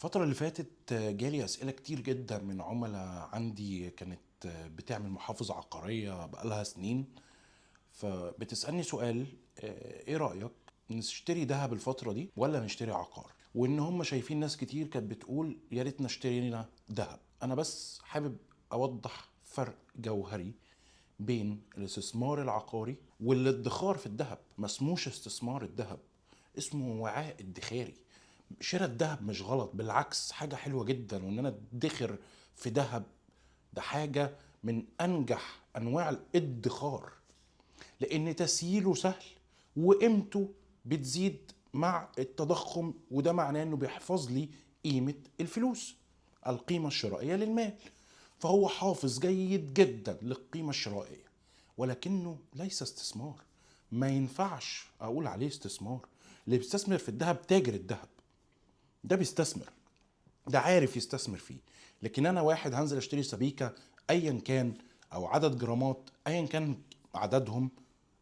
الفترة اللي فاتت جالي أسئلة كتير جدا من عملاء عندي كانت بتعمل محافظة عقارية بقالها سنين. فبتسألني سؤال: إيه رأيك نشتري دهب الفترة دي ولا نشتري عقار؟ وإن هم شايفين ناس كتير كانت بتقول يا ريت نشتري لنا دهب. أنا بس حابب أوضح فرق جوهري بين الاستثمار العقاري والادخار في الذهب. ما اسموش استثمار الذهب، اسمه وعاء ادخاري. شراء الذهب مش غلط، بالعكس حاجة حلوة جدا، وان انا ادخر في ذهب ده حاجة من انجح انواع الادخار، لان تسييله سهل وقيمته بتزيد مع التضخم، وده معناه انه بيحفظ لي قيمة الفلوس، القيمة الشرائية للمال. فهو حافظ جيد جدا للقيمة الشرائية، ولكنه ليس استثمار. ما ينفعش اقول عليه استثمار. اللي بيستثمر في الذهب تاجر الذهب، ده بيستثمر، ده عارف يستثمر فيه. لكن انا واحد هنزل اشتري سبيكة ايا كان، او عدد جرامات ايا كان عددهم،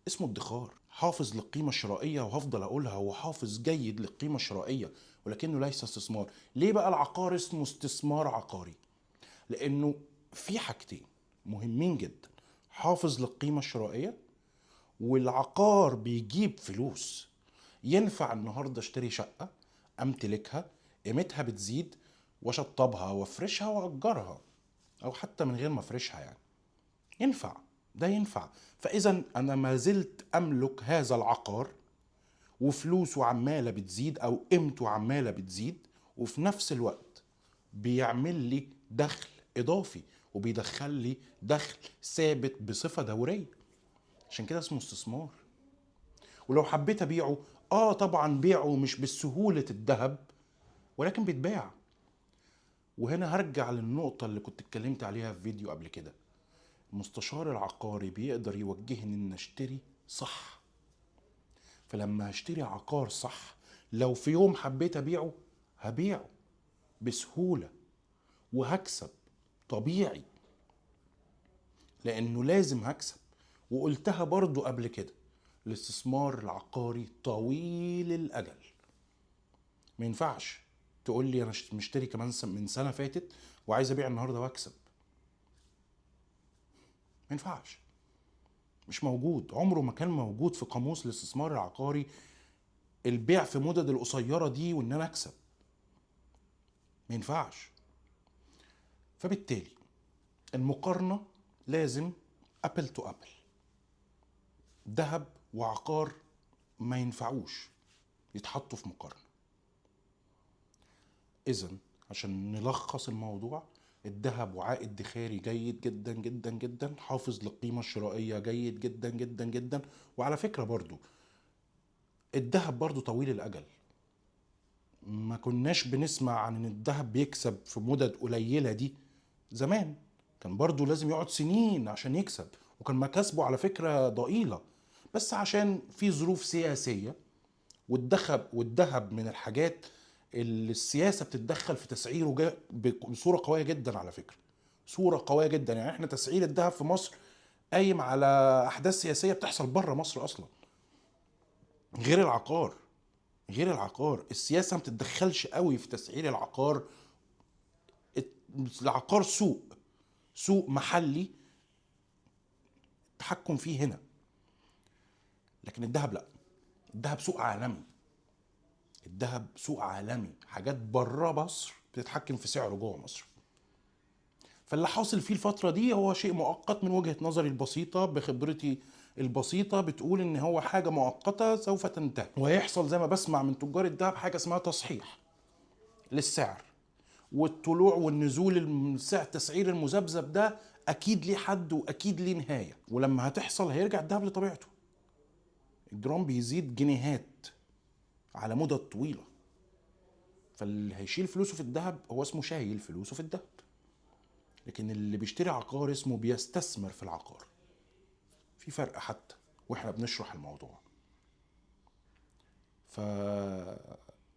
اسمه ادخار. حافظ للقيمة الشرائية، وهفضل اقولها هو حافظ جيد للقيمة الشرائية، ولكنه ليس استثمار. ليه بقى العقار اسمه استثمار عقاري؟ لانه في حاجتين مهمين جدا: حافظ للقيمة الشرائية، والعقار بيجيب فلوس. ينفع النهارده اشتري شقه امتلكها، قيمتها بتزيد، واشطبها وافرشها واجرها، او حتى من غير ما افرشها يعني. ينفع، ده ينفع. فاذا انا ما زلت املك هذا العقار، وفلوسه عماله بتزيد او قيمته عماله بتزيد، وفي نفس الوقت بيعمل لي دخل اضافي، وبيدخل لي دخل ثابت بصفه دوريه. عشان كده اسمه استثمار. ولو حبيت ابيعه، طبعا بيعه مش بالسهولة الذهب، ولكن بيتباع. وهنا هرجع للنقطة اللي كنت اتكلمت عليها في فيديو قبل كده: المستشار العقاري بيقدر يوجهني ان اشتري صح. فلما هشتري عقار صح، لو في يوم حبيت ابيعه هبيعه بسهولة وهكسب طبيعي، لانه لازم هكسب. وقلتها برضو قبل كده: الاستثمار العقاري طويل الاجل. ما ينفعش تقول لي انا مشتري كمان من سنه فاتت وعايز ابيع النهارده واكسب. ما ينفعش، مش موجود، عمره ما كان موجود في قاموس الاستثمار العقاري البيع في مدد القصيره دي وان انا اكسب. ما ينفعش. فبالتالي المقارنه لازم ابل تو ابل. ذهب وعقار ما ينفعوش يتحطوا في مقارنه. اذا عشان نلخص الموضوع: الذهب وعاء ادخاري جيد جدا جدا جدا، حافظ للقيمة الشرائية جيد جدا جدا جدا. وعلى فكرة برضو الذهب برضو طويل الأجل. ما كناش بنسمع عن ان الذهب بيكسب في مدد قليلة دي زمان. كان برضو لازم يقعد سنين عشان يكسب، وكان مكاسبه على فكرة ضئيلة، بس عشان في ظروف سياسية. والذهب من الحاجات اللي السياسه بتتدخل في تسعيره بصوره قويه جدا على فكره. صوره قويه جدا. يعني احنا تسعير الذهب في مصر قايم على احداث سياسيه بتحصل بره مصر اصلا. غير العقار، غير العقار السياسه ما بتتدخلش قوي في تسعير العقار. العقار سوق محلي، التحكم فيه هنا. لكن الذهب لا، الذهب سوق عالمي. الذهب سوق عالمي، حاجات بره مصر بتتحكم في سعره جوه مصر. فاللي حاصل فيه الفترة دي هو شيء مؤقت من وجهة نظري البسيطة، بخبرتي البسيطة بتقول ان هو حاجة مؤقتة سوف تنتهي، وهيحصل زي ما بسمع من تجار الذهب حاجة اسمها تصحيح للسعر. والطلوع والنزول السعر، التسعير المذبذب ده اكيد ليه حد واكيد ليه نهاية، ولما هتحصل هيرجع الذهب لطبيعته. الجرام بيزيد جنيهات على مدة طويلة. فاللي هيشيل فلوسه في الذهب هو اسمه شايل فلوسه في الذهب. لكن اللي بيشتري عقار اسمه بيستثمر في العقار. في فرق حتى واحنا بنشرح الموضوع.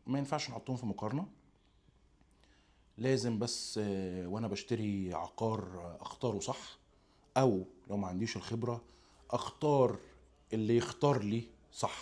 ما ينفعش نحطهم في مقارنة. لازم بس وانا بشتري عقار اختاره صح، او لو ما عنديش الخبرة اختار اللي يختار لي صح.